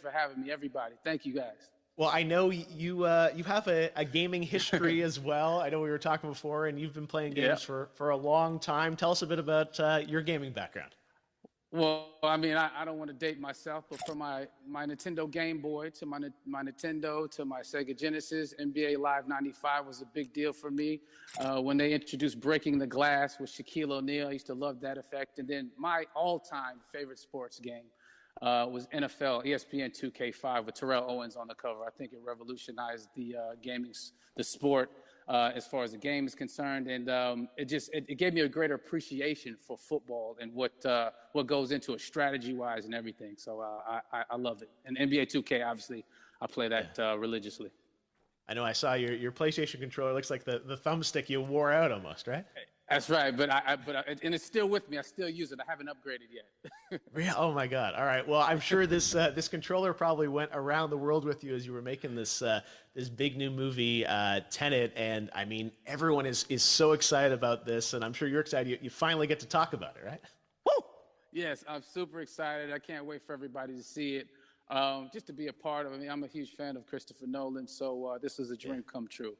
for having me, everybody. Thank you, guys. Well, I know you have a gaming history as well. I know we were talking before, and you've been playing games for a long time. Tell us a bit about your gaming background. Well, I mean, I don't want to date myself, but from my Nintendo Game Boy to my Nintendo to my Sega Genesis, NBA Live 95 was a big deal for me. When they introduced Breaking the Glass with Shaquille O'Neal, I used to love that effect. And then my all-time favorite sports game was NFL ESPN 2K5 with Terrell Owens on the cover. I think it revolutionized the the sport as far as the game is concerned, and it gave me a greater appreciation for football and what goes into it strategy-wise and everything. So I love it. And NBA 2K, obviously, I play that religiously. I know I saw your PlayStation controller. Looks like the thumbstick you wore out almost, right? That's right, but and it's still with me. I still use it. I haven't upgraded yet. Yeah. Oh my God! All right. Well, I'm sure this controller probably went around the world with you as you were making this big new movie, Tenet, and I mean everyone is so excited about this, and I'm sure you're excited. You finally get to talk about it, right? Woo! Yes, I'm super excited. I can't wait for everybody to see it. Just to be a part of it. I mean, I'm a huge fan of Christopher Nolan, so this is a dream come true.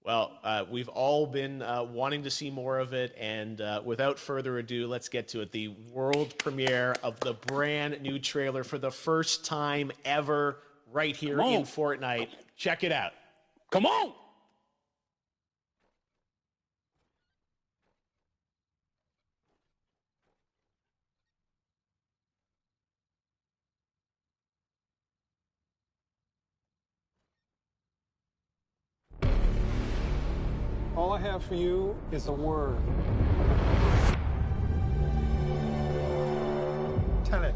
Well, we've all been wanting to see more of it, and without further ado, let's get to it. The world premiere of the brand new trailer for the first time ever right here in Fortnite. Check it out. Come on! All I have for you is a word. Tenet.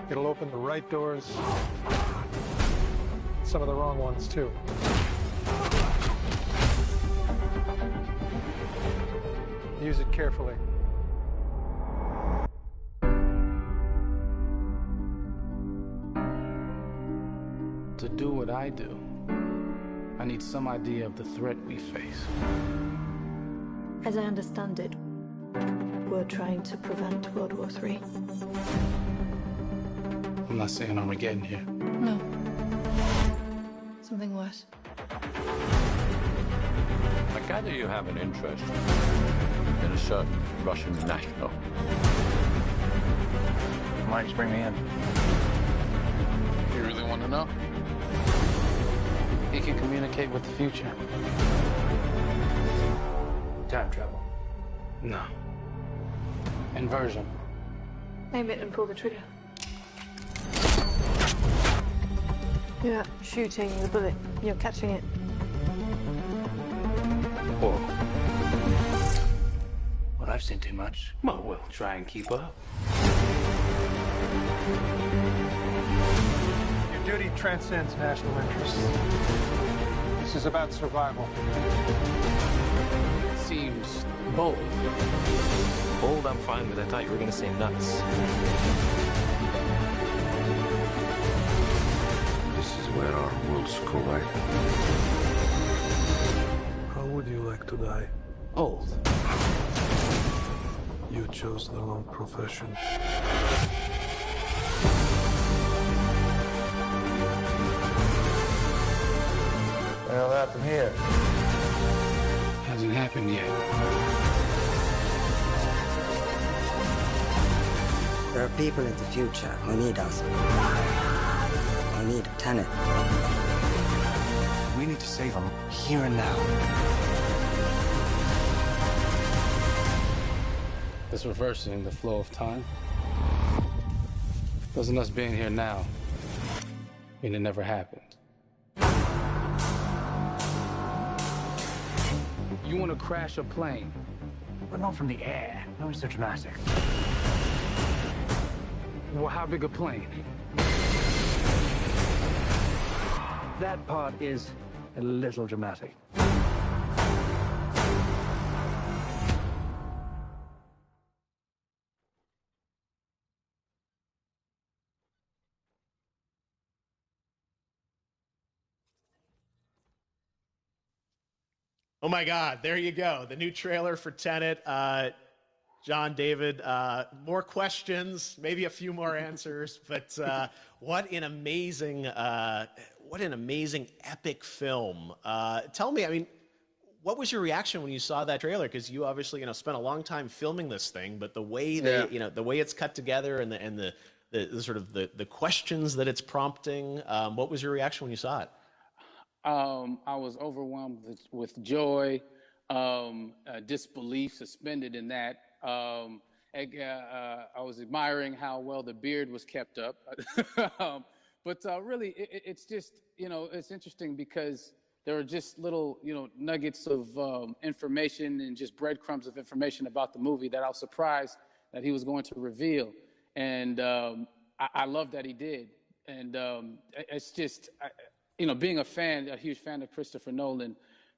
It'll open the right doors, some of the wrong ones, too. Use it carefully. To do what I do, I need some idea of the threat we face. As I understand it, we're trying to prevent World War III. I'm not saying Armageddon here. No. Something worse. I gather you have an interest in a certain Russian national. Why did you bring me in? You really want to know? He can communicate with the future. Time travel. No. Inversion. Aim it and pull the trigger. You're not shooting the bullet, you're catching it. Whoa. Well, I've seen too much. Well, we'll try and keep up. Your duty transcends national interests. This is about survival. It seems bold. Bold, I'm fine with. I thought you were going to say nuts. This is where our worlds collide. How would you like to die? Old. You chose the wrong profession. What the hell happened here? Hasn't happened yet. There are people in the future who need us. Who need Tenet. We need to save them here and now. This reversing the flow of time. Doesn't us being here now mean it never happened? You want to crash a plane? But not from the air. No, it's so dramatic. Well, how big a plane? That part is a little dramatic. Oh my God, there you go. The new trailer for Tenet. John, David, more questions, maybe a few more answers, but what an amazing epic film. Tell me, I mean, what was your reaction when you saw that trailer? Because you obviously, spent a long time filming this thing, but the way the way it's cut together and the sort of the questions that it's prompting, what was your reaction when you saw it? I was overwhelmed with joy, disbelief, suspended in that. I was admiring how well the beard was kept up. But really, it's just, it's interesting because there are just little, nuggets of information and just breadcrumbs of information about the movie that I was surprised that he was going to reveal. And I love that he did. And it's just, being a huge fan of Christopher Nolan,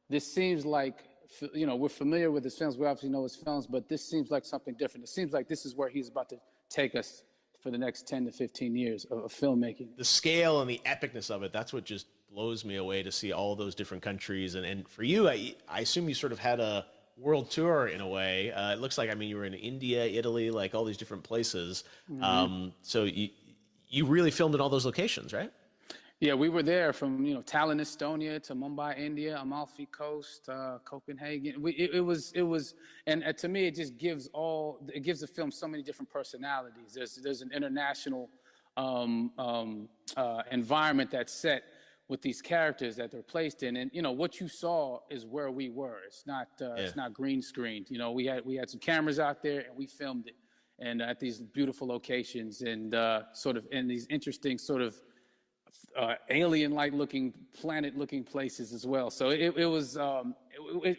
this seems like, we're familiar with his films. We obviously know his films, but this seems like something different. It seems like this is where he's about to take us for the next 10 to 15 years of filmmaking. The scale and the epicness of it, that's what just blows me away to see all those different countries. And for you, I assume you sort of had a world tour in a way. It looks like, you were in India, Italy, like all these different places. Mm-hmm. So you really filmed in all those locations, right? Yeah, we were there from, Tallinn, Estonia to Mumbai, India, Amalfi Coast, Copenhagen. It was, and to me, it just gives the film so many different personalities. There's an international environment that's set with these characters that they're placed in, and what you saw is where we were. It's not green screened. We had some cameras out there and we filmed it, and at these beautiful locations and sort of in these interesting sort of alien-like looking, planet-looking places as well. So it was,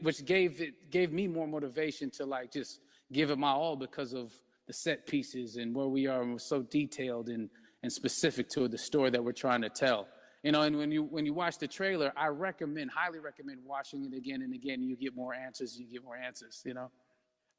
which gave me more motivation to just give it my all because of the set pieces and where we are, and we're so detailed and specific to the story that we're trying to tell. And when you watch the trailer, I highly recommend watching it again and again. You get more answers.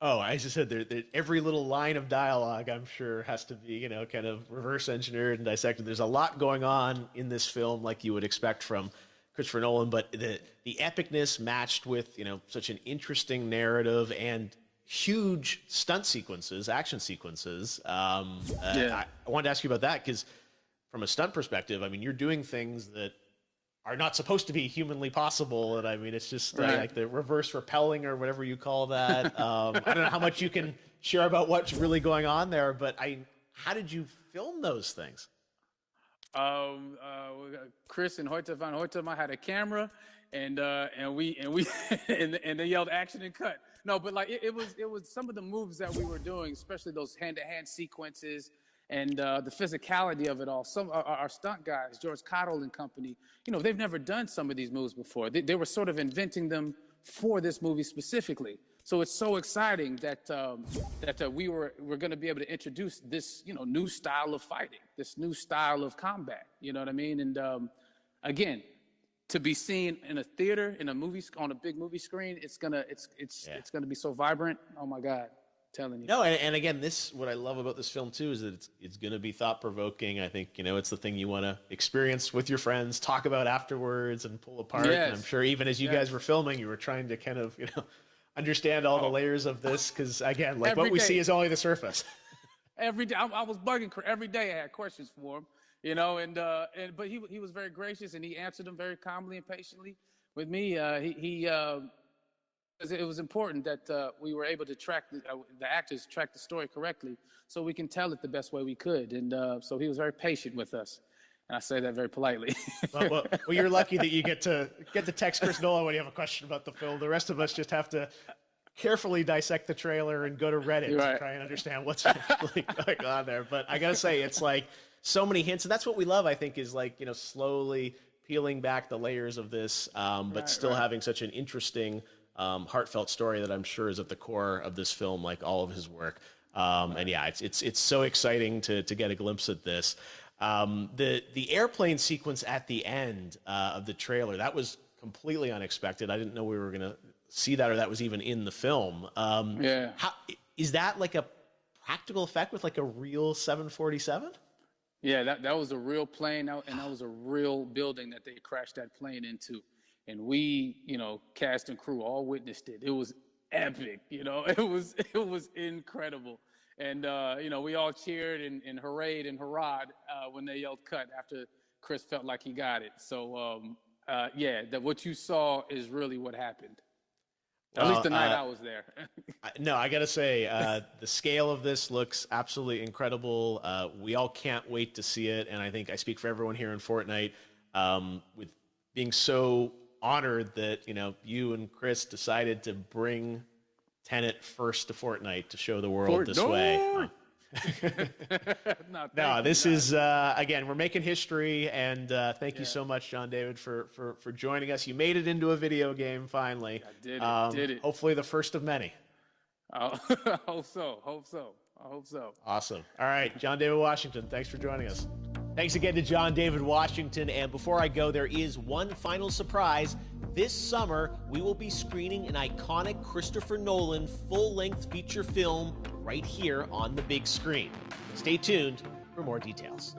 Oh, I just said that every little line of dialogue, I'm sure, has to be, kind of reverse engineered and dissected. There's a lot going on in this film, like you would expect from Christopher Nolan, but the epicness matched with, such an interesting narrative and huge stunt sequences, action sequences. I wanted to ask you about that because from a stunt perspective, you're doing things that are not supposed to be humanly possible. And it's just like the reverse rappelling or whatever you call that. I don't know how much you can share about what's really going on there, but how did you film those things? Chris and Hoyte van Hoytema had a camera and they yelled action and cut. No, but it was some of the moves that we were doing, especially those hand-to-hand sequences, and the physicality of it all. Some our stunt guys, George Cottle and company, they've never done some of these moves before. They were sort of inventing them for this movie specifically. So it's so exciting that we're going to be able to introduce this new style of fighting, this new style of combat. You know what I mean? And again, to be seen in a theater, in a movie, on a big movie screen, it's gonna be so vibrant. Oh my God. Telling you. No, and again, what I love about this film too is that it's going to be thought provoking. I think it's the thing you want to experience with your friends, talk about afterwards, and pull apart. Yes. And I'm sure even as you guys were filming, you were trying to kind of understand all the layers of this because again, what we see is only the surface. Every day, I was bugging every day. I had questions for him, but he was very gracious and he answered them very calmly and patiently with me. It was important that we were able to track the actors track the story correctly so we can tell it the best way we could. And so he was very patient with us. And I say that very politely. well, you're lucky that you get to text Chris Nolan when you have a question about the film. The rest of us just have to carefully dissect the trailer and go to Reddit to try and understand what's really going on there. But I got to say, it's so many hints. And that's what we love, I think, is slowly peeling back the layers of this, but still having such an interesting heartfelt story that I'm sure is at the core of this film, like all of his work. And yeah, it's so exciting to get a glimpse at this. The airplane sequence at the end of the trailer, that was completely unexpected. I didn't know we were going to see that or that was even in the film. Is that like a practical effect with a real 747? Yeah, that was a real plane, and that was a real building that they crashed that plane into. And we, cast and crew all witnessed it. It was epic. It was incredible. And we all cheered and hoorayed and hurrahed when they yelled cut after Chris felt like he got it. So that what you saw is really what happened. At least the night I was there. No, I got to say, the scale of this looks absolutely incredible. We all can't wait to see it. And I think I speak for everyone here in Fortnite with being so honored that, you and Chris decided to bring Tenet first to Fortnite to show the world this way. No, this is, again, we're making history, and thank you so much, John David, for joining us. You made it into a video game, finally. I did it. Hopefully the first of many. I hope so. Awesome. All right, John David Washington, thanks for joining us. Thanks again to John David Washington, and before I go, there is one final surprise. This summer, we will be screening an iconic Christopher Nolan full-length feature film right here on the big screen. Stay tuned for more details.